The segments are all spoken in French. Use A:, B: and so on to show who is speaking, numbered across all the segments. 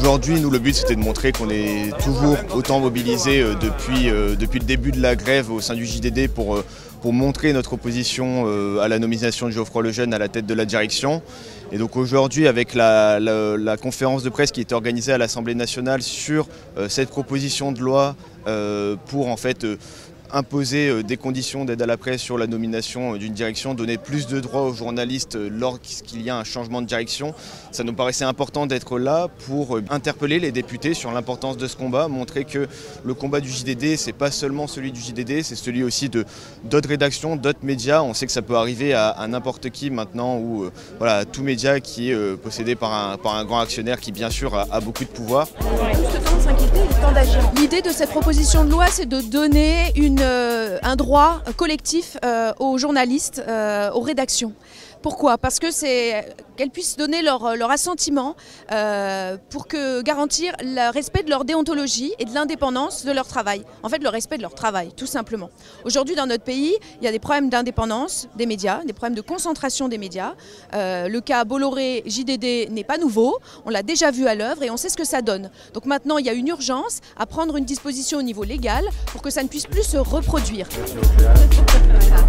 A: aujourd'hui, nous, le but, c'était de montrer qu'on est toujours autant mobilisés depuis le début de la grève au sein du JDD pour montrer notre opposition à la nomination de Geoffroy Lejeune à la tête de la direction. Et donc aujourd'hui, avec la conférence de presse qui était organisée à l'Assemblée nationale sur cette proposition de loi pour en fait imposer des conditions d'aide à la presse sur la nomination d'une direction, donner plus de droits aux journalistes lorsqu'il y a un changement de direction. Ça nous paraissait important d'être là pour interpeller les députés sur l'importance de ce combat, montrer que le combat du JDD, c'est pas seulement celui du JDD, c'est celui aussi d'autres rédactions, d'autres médias. On sait que ça peut arriver à n'importe qui maintenant, ou voilà, tout média qui est possédé par un grand actionnaire qui bien sûr a beaucoup de pouvoir.
B: Plus le temps de s'inquiéter, le temps d'agir. L'idée de cette proposition de loi, c'est de donner un droit collectif aux journalistes, aux rédactions. Pourquoi? Parce que c'est qu'elles puissent donner leur assentiment pour garantir le respect de leur déontologie et de l'indépendance de leur travail. En fait, le respect de leur travail, tout simplement. Aujourd'hui, dans notre pays, il y a des problèmes d'indépendance des médias, des problèmes de concentration des médias. Le cas Bolloré, JDD n'est pas nouveau, on l'a déjà vu à l'œuvre et on sait ce que ça donne. Donc maintenant, il y a une urgence à prendre une disposition au niveau légal pour que ça ne puisse plus se reproduire.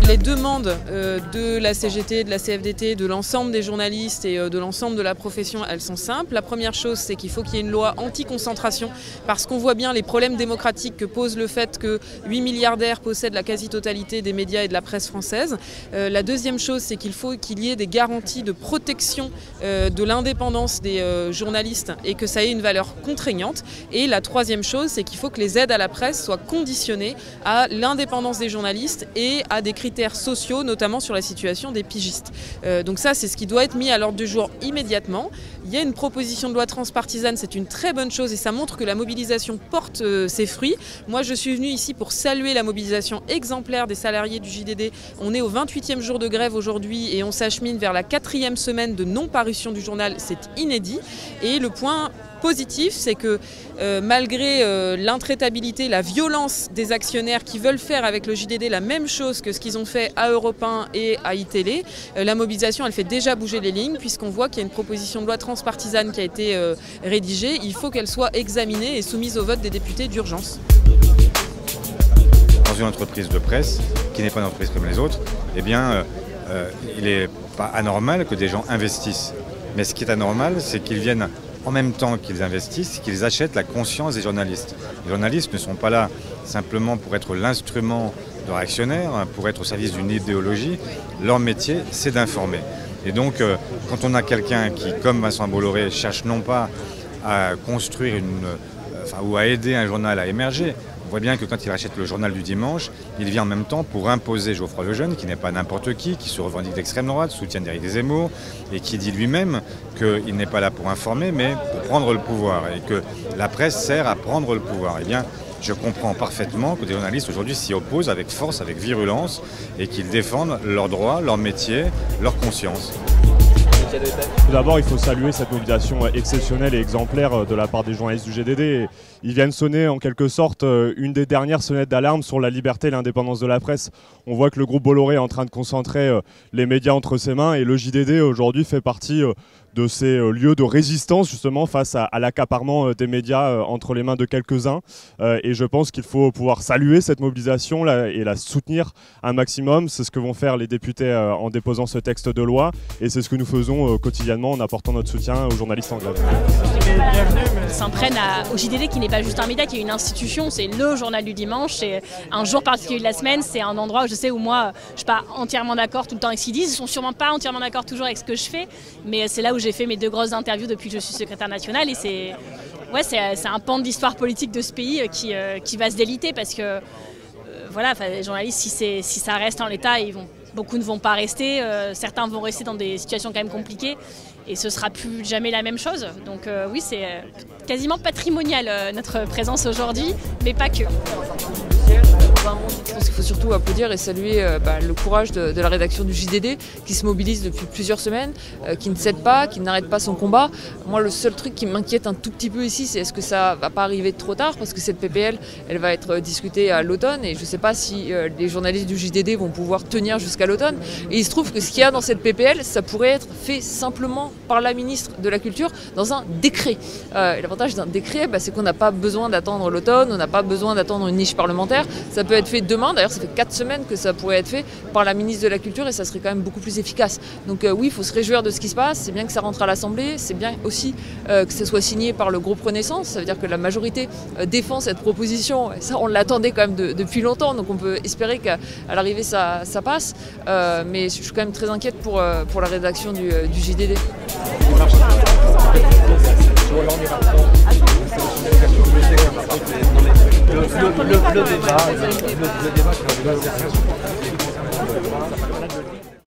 C: Les demandes de la CGT, de la CFDT, de l'ensemble des journalistes et de l'ensemble de la profession, elles sont simples. La première chose, c'est qu'il faut qu'il y ait une loi anti-concentration parce qu'on voit bien les problèmes démocratiques que pose le fait que 8 milliardaires possèdent la quasi-totalité des médias et de la presse française. La deuxième chose, c'est qu'il faut qu'il y ait des garanties de protection de l'indépendance des journalistes et que ça ait une valeur contraignante. Et la troisième chose, c'est qu'il faut que les aides à la presse soient conditionnées à l'indépendance des journalistes et à des critères sociaux, notamment sur la situation des pigistes. Donc ça, c'est ce qui doit être mis à l'ordre du jour immédiatement. Il y a une proposition de loi transpartisane, c'est une très bonne chose et ça montre que la mobilisation porte ses fruits. Moi, je suis venue ici pour saluer la mobilisation exemplaire des salariés du JDD. On est au 28e jour de grève aujourd'hui et on s'achemine vers la 4e semaine de non-parution du journal. C'est inédit. Et le point positif, c'est que malgré l'intraitabilité, la violence des actionnaires qui veulent faire avec le JDD la même chose que ce qu'ils ont fait à Europe 1 et à iTélé, la mobilisation, elle fait déjà bouger les lignes puisqu'on voit qu'il y a une proposition de loi transpartisane qui a été rédigée. Il faut qu'elle soit examinée et soumise au vote des députés d'urgence.
D: Dans une entreprise de presse, qui n'est pas une entreprise comme les autres, eh bien, il n'est pas anormal que des gens investissent. Mais ce qui est anormal, c'est qu'ils viennent en même temps qu'ils investissent, qu'ils achètent la conscience des journalistes. Les journalistes ne sont pas là simplement pour être l'instrument de leur actionnaire, pour être au service d'une idéologie. Leur métier, c'est d'informer. Et donc, quand on a quelqu'un qui, comme Vincent Bolloré, cherche non pas à construire ou à aider un journal à émerger, on voit bien que quand il rachète le journal du dimanche, il vient en même temps pour imposer Geoffroy Lejeune, qui n'est pas n'importe qui se revendique d'extrême droite, soutient d'Éric Zemmour, et qui dit lui-même qu'il n'est pas là pour informer, mais pour prendre le pouvoir, et que la presse sert à prendre le pouvoir. Eh bien, je comprends parfaitement que des journalistes aujourd'hui s'y opposent avec force, avec virulence, et qu'ils défendent leurs droits, leur métier, leur conscience.
E: Tout d'abord, il faut saluer cette mobilisation exceptionnelle et exemplaire de la part des journalistes du JDD. Ils viennent sonner en quelque sorte une des dernières sonnettes d'alarme sur la liberté et l'indépendance de la presse. On voit que le groupe Bolloré est en train de concentrer les médias entre ses mains et le JDD aujourd'hui fait partie de ces lieux de résistance justement face à l'accaparement des médias entre les mains de quelques-uns. Et je pense qu'il faut pouvoir saluer cette mobilisation et la soutenir un maximum. C'est ce que vont faire les députés en déposant ce texte de loi et c'est ce que nous faisons quotidiennement en apportant notre soutien aux journalistes en grève.
F: Ils s'en prennent au JDD qui n'est pas juste un média, qui est une institution, c'est le journal du dimanche, c'est un jour particulier de la semaine, c'est un endroit où je sais où moi je ne suis pas entièrement d'accord tout le temps avec ce qu'ils disent, ils ne sont sûrement pas entièrement d'accord toujours avec ce que je fais, mais c'est là où j'ai fait mes 2 grosses interviews depuis que je suis secrétaire nationale et c'est un pan de l'histoire politique de ce pays qui va se déliter parce que voilà, les journalistes, si ça reste en l'état, beaucoup ne vont pas rester, certains vont rester dans des situations quand même compliquées et ce sera plus jamais la même chose. Donc oui, c'est quasiment patrimonial notre présence aujourd'hui, mais pas que.
C: dans un monde, je pense qu'il faut surtout applaudir et saluer le courage de la rédaction du JDD qui se mobilise depuis plusieurs semaines, qui ne cède pas, qui n'arrête pas son combat. Moi, le seul truc qui m'inquiète un tout petit peu ici, c'est est-ce que ça va pas arriver trop tard, parce que cette PPL, elle va être discutée à l'automne et je ne sais pas si les journalistes du JDD vont pouvoir tenir jusqu'à l'automne. Et il se trouve que ce qu'il y a dans cette PPL, ça pourrait être fait simplement par la ministre de la Culture dans un décret. Et l'avantage d'un décret, c'est qu'on n'a pas besoin d'attendre l'automne, on n'a pas besoin d'attendre une niche parlementaire. Ça peut être fait demain, d'ailleurs ça fait 4 semaines que ça pourrait être fait par la ministre de la Culture et ça serait quand même beaucoup plus efficace. Donc oui, il faut se réjouir de ce qui se passe, c'est bien que ça rentre à l'Assemblée, c'est bien aussi que ça soit signé par le groupe Renaissance, ça veut dire que la majorité défend cette proposition, et ça on l'attendait quand même depuis longtemps, donc on peut espérer qu'à l'arrivée ça passe, mais je suis quand même très inquiète pour la rédaction du JDD.
G: Le débat